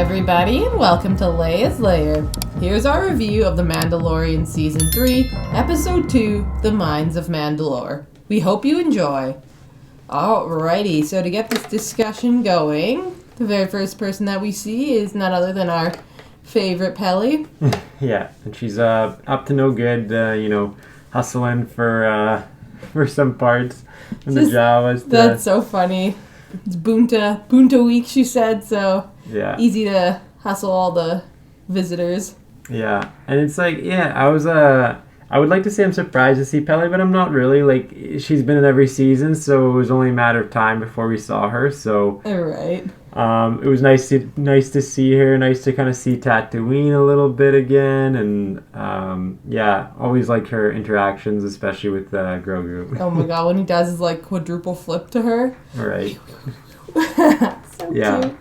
everybody, and welcome to Leia's Lair. Here's our review of The Mandalorian Season 3, Episode 2, The Mines of Mandalore. We hope you enjoy. Alrighty, so to get this discussion going, the very first person that we see is none other than our favorite Pelly. Yeah, and she's up to no good, hustling for some parts in the Jawas. That's so funny. It's Bunta week, she said, so yeah, easy to hustle all the visitors. Yeah, and it's like, I would like to say I'm surprised to see Pele, but I'm not really. Like, she's been in every season, so it was only a matter of time before we saw her. So, right. It was nice to see her. Nice to kind of see Tatooine a little bit again, and always like her interactions, especially with Grogu. Oh my god, when he does his like quadruple flip to her. Right. So yeah. cute.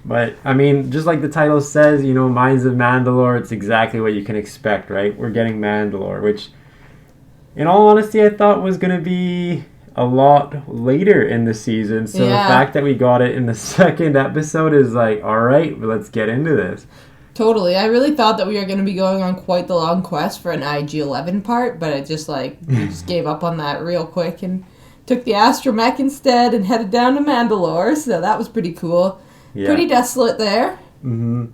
But, I mean, just like the title says, Mines of Mandalore, it's exactly what you can expect, right? We're getting Mandalore, which, in all honesty, I thought was going to be a lot later in the season. So the fact that we got it in the second episode is like, all right, let's get into this. Totally. I really thought that we were going to be going on quite the long quest for an IG-11 part, but it just, we just gave up on that real quick and took the astromech instead and headed down to Mandalore, so that was pretty cool. Yeah. Pretty desolate there. Mm-hmm.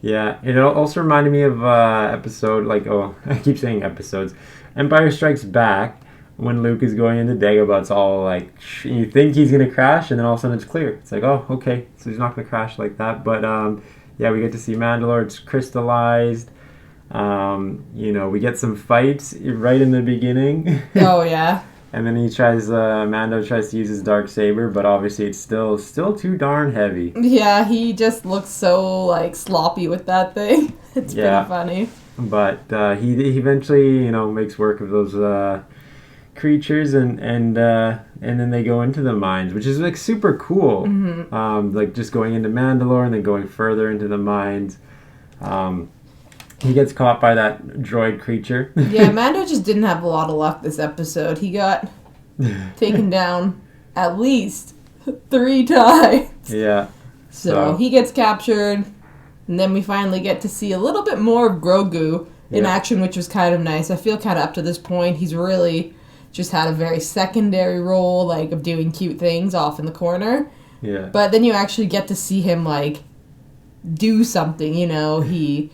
Yeah. It also reminded me of episode, I keep saying episodes. Empire Strikes Back, when Luke is going into Dagobah, it's all like, you think he's going to crash, and then all of a sudden it's clear. It's like, oh, okay, so he's not going to crash like that. But, we get to see Mandalore. It's crystallized. We get some fights right in the beginning. Oh, yeah. And then Mando tries to use his Darksaber, but obviously it's still too darn heavy. Yeah, he just looks so, sloppy with that thing. It's pretty funny. But he eventually, makes work of those creatures, and then they go into the mines, which is, super cool. Mm-hmm. Just going into Mandalore and then going further into the mines. He gets caught by that droid creature. Yeah, Mando just didn't have a lot of luck this episode. He got taken down at least 3 times. Yeah. So he gets captured, and then we finally get to see a little bit more of Grogu in action, which was kind of nice. I feel kind of up to this point, he's really just had a very secondary role, of doing cute things off in the corner. Yeah. But then you actually get to see him, do something, he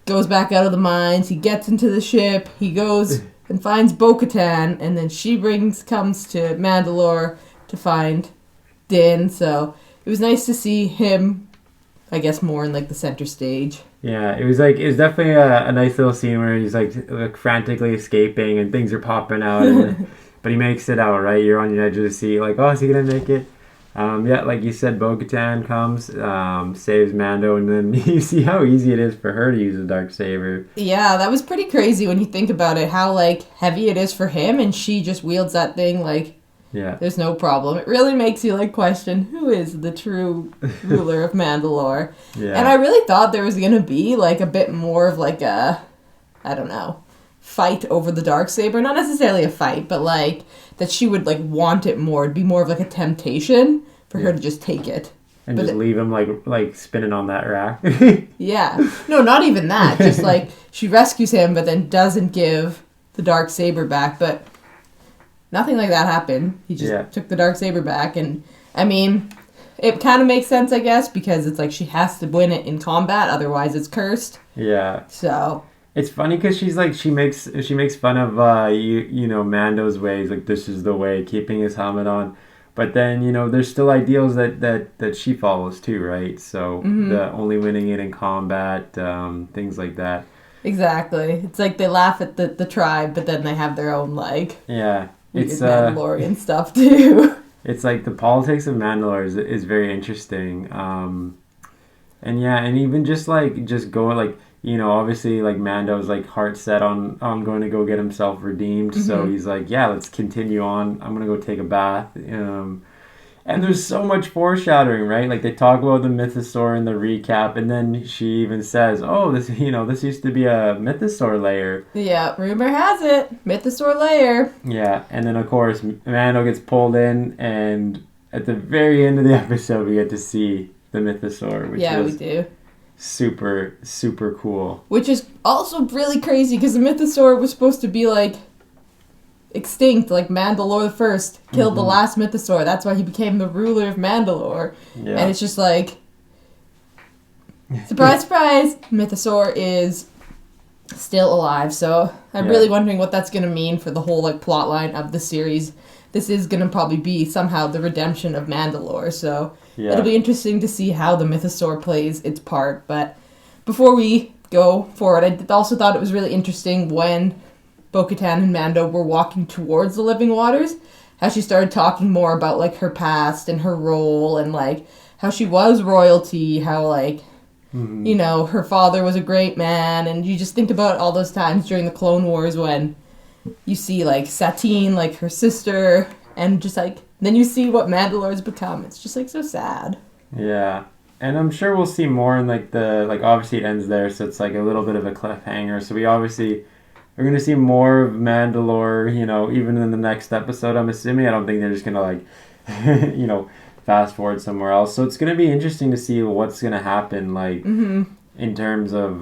goes back out of the mines, he gets into the ship, he goes and finds Bo-Katan, and then she comes to Mandalore to find Din, so it was nice to see him, I guess, more in, the center stage. Yeah, it was definitely a nice little scene where he's, frantically escaping, and things are popping out, but he makes it out, right? You're on your edge of the seat, oh, is he gonna make it? Like you said, Bo-Katan comes, saves Mando, and then you see how easy it is for her to use a Darksaber. Yeah, that was pretty crazy when you think about it, how, heavy it is for him, and she just wields that thing, there's no problem. It really makes you, question, who is the true ruler of Mandalore? Yeah. And I really thought there was gonna be, a bit more of, fight over the Darksaber. Not necessarily a fight, but, that she would, want it more. It'd be more of, a temptation for her to just take it. And just leave him, spinning on that rack. Yeah. No, not even that. Just, she rescues him, but then doesn't give the Darksaber back. But nothing like that happened. He just took the Darksaber back. And, I mean, it kind of makes sense, I guess, because it's she has to win it in combat. Otherwise, it's cursed. Yeah. So... It's funny because she makes fun of Mando's ways, this is the way, keeping his helmet on, but then there's still ideals that she follows too, right? So the only winning it in combat, things like that. Exactly. It's they laugh at the tribe, but then they have their own it's Mandalorian stuff too. It's the politics of Mandalore is very interesting, and even just going obviously, Mando's, heart set on going to go get himself redeemed. Mm-hmm. So he's let's continue on. I'm going to go take a bath. And there's so much foreshadowing, right? They talk about the Mythosaur in the recap, and then she even says, oh, this used to be a Mythosaur lair. Yeah, rumor has it. Mythosaur lair. Yeah, and then, of course, Mando gets pulled in, and at the very end of the episode, we get to see the mythosaur, which Yeah, we was do. super, super cool. Which is also really crazy because the mythosaur was supposed to be like extinct, like Mandalore the First killed the last mythosaur. That's why he became the ruler of Mandalore. Yeah. And it's just like, surprise, surprise, mythosaur is still alive. So I'm really wondering what that's going to mean for the whole like plot line of the series. This is going to probably be somehow the redemption of Mandalore. So it'll be interesting to see how the mythosaur plays its part. But before we go forward, I also thought it was really interesting when Bo-Katan and Mando were walking towards the living waters, how she started talking more about like her past and her role and like how she was royalty, how like you know, her father was a great man, and you just think about all those times during the Clone Wars when you see like Satine, like her sister, and just like then you see what Mandalore's become. It's just like so sad. Yeah. And I'm sure we'll see more in like obviously it ends there, so it's like a little bit of a cliffhanger. So we obviously are going to see more of Mandalore, you know, even in the next episode, I'm assuming. I don't think they're just going to like, you know, fast forward somewhere else. So it's going to be interesting to see what's going to happen, like, in terms of,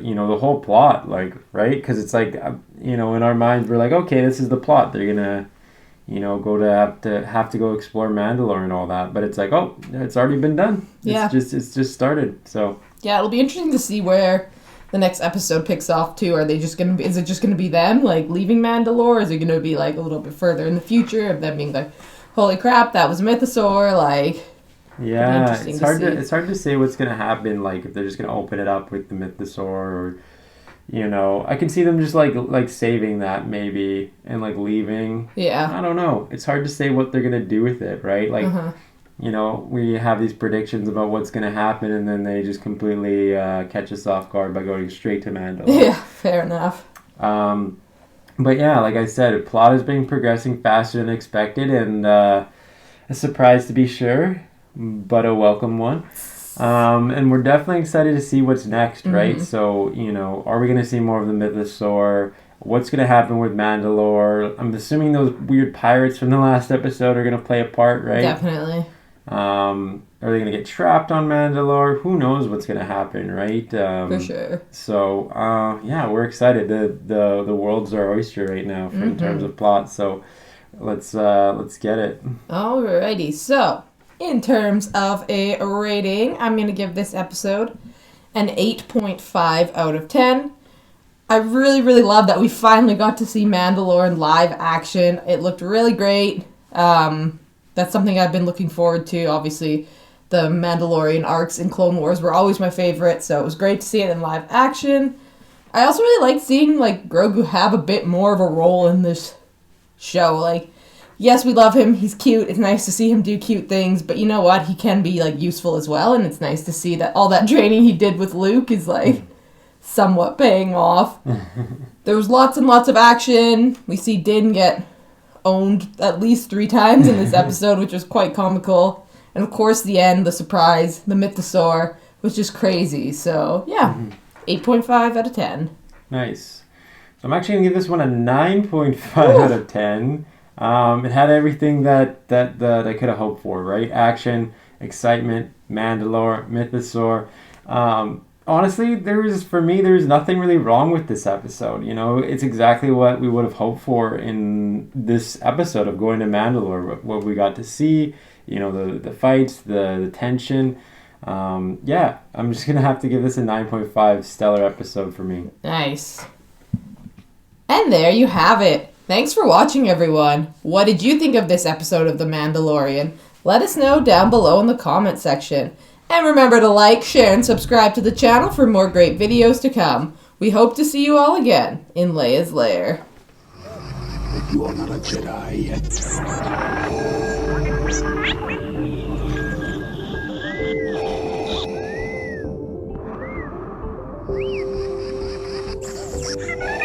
you know, the whole plot, like, right? Because it's like, you know, in our minds, we're like, okay, this is the plot. They're going to, you know, have to go explore Mandalore and all that. But it's like, oh, it's already been done. It's just started. So yeah, it'll be interesting to see where the next episode picks off too. Is it just gonna be them like leaving Mandalore? Or is it gonna be like a little bit further in the future of them being like, holy crap, that was a mythosaur? Like, yeah, it's hard to say what's gonna happen. Like if they're just gonna open it up with the mythosaur, or you know, I can see them just like saving that maybe and like leaving. Yeah, I don't know. It's hard to say what they're gonna do with it, right? Like. You know, we have these predictions about what's going to happen, and then they just completely catch us off guard by going straight to Mandalore. Yeah, fair enough. But yeah, like I said, plot has been progressing faster than expected, and a surprise to be sure, but a welcome one. And we're definitely excited to see what's next, right? So, you know, are we going to see more of the mythosaur? What's going to happen with Mandalore? I'm assuming those weird pirates from the last episode are going to play a part, right? Definitely. Are they going to get trapped on Mandalore? Who knows what's going to happen, right? For sure. So, yeah, we're excited. The world's our oyster right now in terms of plot. So, let's get it. Alrighty. So, in terms of a rating, I'm going to give this episode an 8.5 out of 10. I really, really love that we finally got to see Mandalore in live action. It looked really great. That's something I've been looking forward to. Obviously, the Mandalorian arcs in Clone Wars were always my favorite, so it was great to see it in live action. I also really liked seeing, like, Grogu have a bit more of a role in this show. Like, yes, we love him. He's cute. It's nice to see him do cute things, but you know what? He can be, like, useful as well, and it's nice to see that all that training he did with Luke is, like, somewhat paying off. There was lots and lots of action. We see Din get owned at least 3 times in this episode, which was quite comical. And of course the end, the surprise, the mythosaur, was just crazy. So yeah, 8.5 out of 10. Nice. So I'm actually going to give this one a 9.5 out of 10. It had everything that I could have hoped for, right? Action, excitement, Mandalore, mythosaur. Honestly, there's nothing really wrong with this episode. You know, it's exactly what we would have hoped for in this episode of going to Mandalore. What we got to see, you know, the fights, the tension. Yeah, I'm just going to have to give this a 9.5. Stellar episode for me. Nice. And there you have it. Thanks for watching, everyone. What did you think of this episode of The Mandalorian? Let us know down below in the comment section. And remember to like, share, and subscribe to the channel for more great videos to come. We hope to see you all again in Leia's Lair. You are not a Jedi yet.